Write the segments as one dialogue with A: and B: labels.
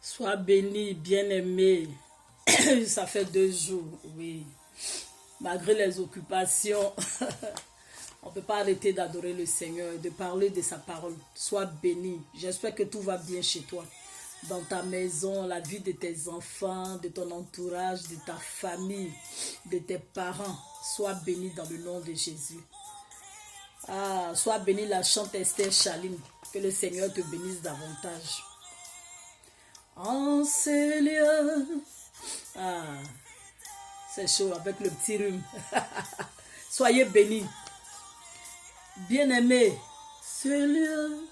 A: Sois béni, bien-aimé. Ça fait 2 jours, oui. Malgré les occupations, on ne peut pas arrêter d'adorer le Seigneur et de parler de sa parole. Sois béni. J'espère que tout va bien chez toi. Dans ta maison, la vie de tes enfants, de ton entourage, de ta famille, de tes parents. Sois béni dans le nom de Jésus. Ah, sois béni la chante Esther Chaline. Que le Seigneur te bénisse davantage. En ces lieux. Ah, c'est chaud avec le petit rhume. Soyez bénis. Bien-aimés, ce lieu.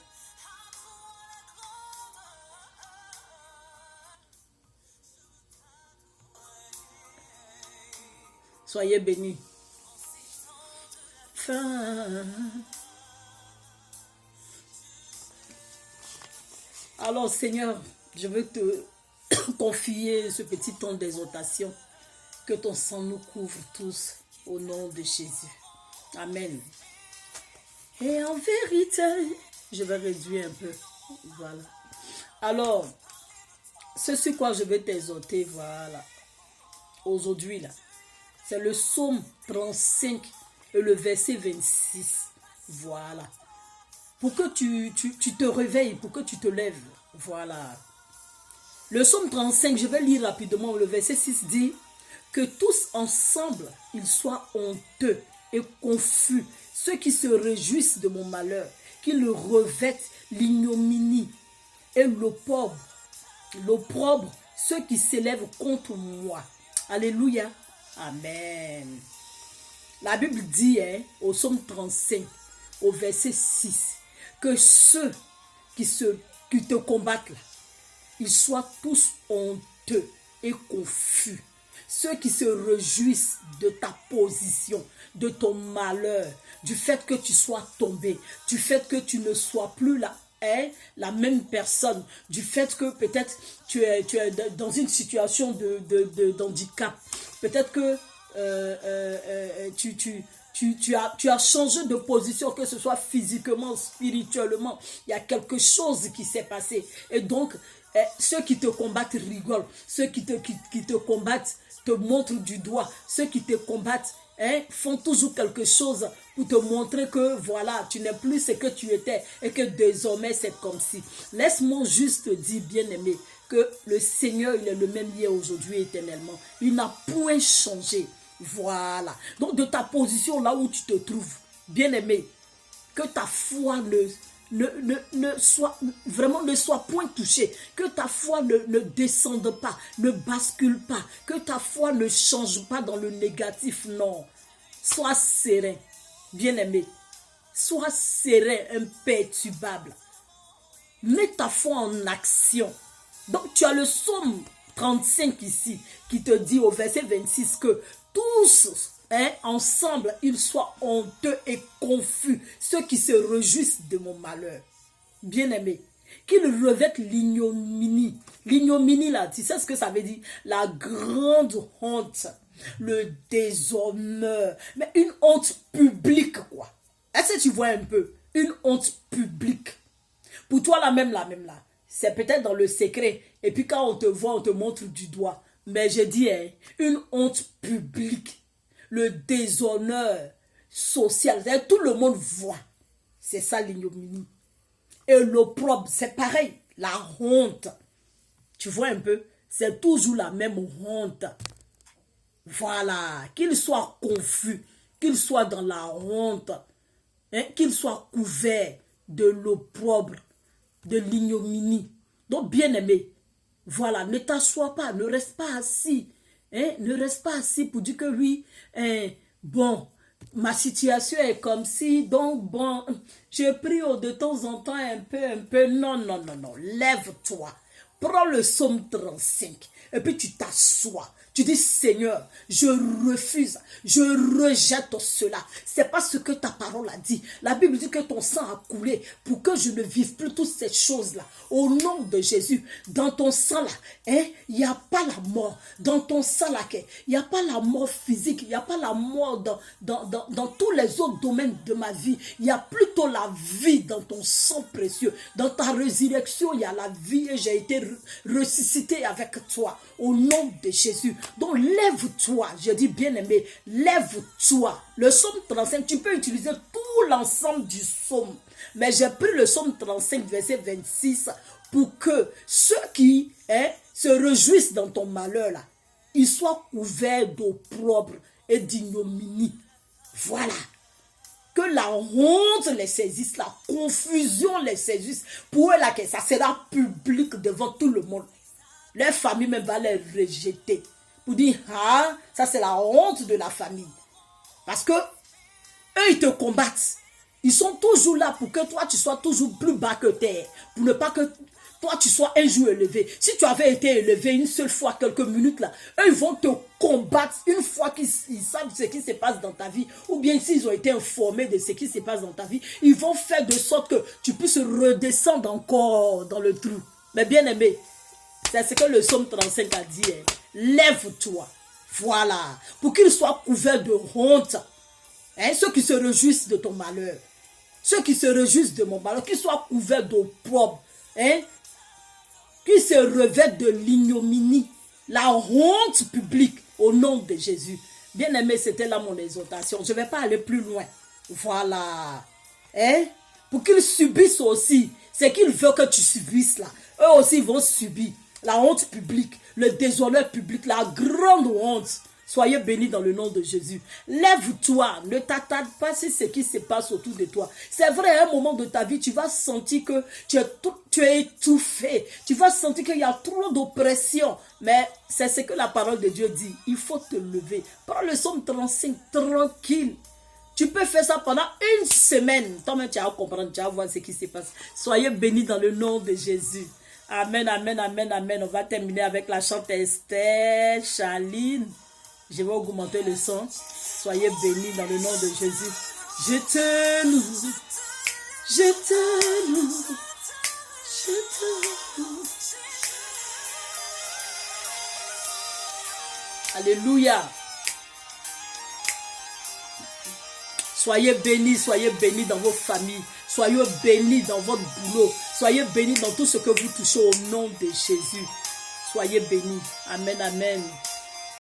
A: Soyez bénis. Alors, Seigneur, je veux te confier ce petit temps d'exhortation. Que ton sang nous couvre tous au nom de Jésus. Amen. Et en vérité, je vais réduire un peu. Voilà. Alors, ce sur quoi je vais t'exhorter, voilà. Aujourd'hui, là, c'est le psaume 35 et le verset 26. Voilà. Pour que tu te réveilles, pour que tu te lèves. Voilà. Le psaume 35, je vais lire rapidement. Le verset 6 dit que tous ensemble, ils soient honteux et confus. Ceux qui se réjouissent de mon malheur, qu'ils revêtent l'ignominie et l'opprobre, ceux qui s'élèvent contre moi. Alléluia. Amen. La Bible dit au psaume 35, au verset 6, que ceux qui te combattent, là, ils soient tous honteux et confus. Ceux qui se réjouissent de ta position, de ton malheur, du fait que tu sois tombé, du fait que tu ne sois plus là, la même personne, du fait que peut-être tu es dans une situation d'handicap, peut-être que tu as changé de position, que ce soit physiquement, spirituellement, il y a quelque chose qui s'est passé. Et donc, ceux qui te combattent rigolent, ceux qui te combattent te montrent du doigt, ceux qui te combattent font toujours quelque chose pour te montrer que voilà, tu n'es plus ce que tu étais et que désormais c'est comme si. Laisse-moi juste te dire, bien-aimé, que le Seigneur, il est le même hier, aujourd'hui, éternellement. Il n'a point changé. Voilà. Donc de ta position là où tu te trouves, bien-aimé, que ta foi ne soit point touchée, que ta foi ne descende pas, ne bascule pas, que ta foi ne change pas dans le négatif, non. Sois serein, bien-aimé, sois serein, imperturbable. Mets ta foi en action. Donc tu as le psaume 35 ici, qui te dit au verset 26 que tous ensemble, ils soient honteux et confus, ceux qui se réjouissent de mon malheur. Bien-aimé, qu'ils revêtent l'ignominie. L'ignominie, là, tu sais ce que ça veut dire? La grande honte, le déshonneur, mais une honte publique, quoi. Est-ce que tu vois un peu? Une honte publique. Pour toi, la même là, c'est peut-être dans le secret. Et puis quand on te voit, on te montre du doigt. Mais je dis, une honte publique, le déshonneur social, tout le monde voit. C'est ça l'ignominie. Et l'opprobre, c'est pareil, la honte. Tu vois un peu, c'est toujours la même honte. Voilà, qu'il soit confus, qu'il soit dans la honte, qu'il soit couvert de l'opprobre, de l'ignominie. Donc, bien-aimé, voilà, ne t'assois pas, ne reste pas assis. Ne reste pas assis pour dire que oui, bon, ma situation est comme si, donc bon, je prie de temps en temps un peu. Non, lève-toi. Prends le psaume 35 et puis tu t'assois. Tu dis, Seigneur, je refuse, je rejette cela. C'est pas ce que ta parole a dit. La Bible dit que ton sang a coulé pour que je ne vive plus toutes ces choses-là. Au nom de Jésus, dans ton sang-là, il n'y a pas la mort. Dans ton sang-là, il n'y a pas la mort physique, il n'y a pas la mort dans tous les autres domaines de ma vie. Il y a plutôt la vie dans ton sang précieux. Dans ta résurrection, il y a la vie et j'ai été ressuscité avec toi. Au nom de Jésus. Donc lève-toi, je dis bien-aimé, lève-toi. Le psaume 35, tu peux utiliser tout l'ensemble du psaume. Mais j'ai pris le psaume 35, verset 26, pour que ceux qui se réjouissent dans ton malheur, là, ils soient couverts d'opprobre et d'ignominie. Voilà. Que la honte les saisisse, la confusion les saisisse. Pour eux, là, que ça sera public devant tout le monde. Leur famille même va les rejeter. Pour dire, ah, ça c'est la honte de la famille. Parce que eux, ils te combattent. Ils sont toujours là pour que toi, tu sois toujours plus bas que terre. Pour ne pas que toi, tu sois un jour élevé. Si tu avais été élevé une seule fois, quelques minutes là, eux, ils vont te combattre une fois qu'ils savent ce qui se passe dans ta vie. Ou bien s'ils ont été informés de ce qui se passe dans ta vie, ils vont faire de sorte que tu puisses redescendre encore dans le trou. Mais bien aimé, c'est ce que le psaume 35 a dit. Lève-toi. Voilà. Pour qu'ils soient couverts de honte. Ceux qui se réjouissent de ton malheur. Ceux qui se réjouissent de mon malheur. Qu'ils soient couverts d'opprobre. Qu'ils se revêtent de l'ignominie. La honte publique. Au nom de Jésus. Bien aimé, c'était là mon exhortation. Je ne vais pas aller plus loin. Voilà. Pour qu'ils subissent aussi. C'est qu'ils veulent que tu subisses là. Eux aussi vont subir. La honte publique, le déshonneur public, la grande honte. Soyez bénis dans le nom de Jésus. Lève-toi, ne t'attarde pas sur ce qui se passe autour de toi. C'est vrai, à un moment de ta vie, tu vas sentir que tu es étouffé. Tu vas sentir qu'il y a trop d'oppression. Mais c'est ce que la parole de Dieu dit. Il faut te lever. Prends le psaume 35, tranquille. Tu peux faire ça pendant une semaine. Toi-même, tu vas comprendre, tu vas voir ce qui se passe. Soyez bénis dans le nom de Jésus. Amen, amen, amen, amen. On va terminer avec la chante Esther, Charline. Je vais augmenter le son. Soyez bénis dans le nom de Jésus. Je te loue. Je te loue. Je te loue. Alléluia. Soyez bénis dans vos familles. Soyez bénis dans votre boulot. Soyez bénis dans tout ce que vous touchez au nom de Jésus. Soyez bénis. Amen, amen.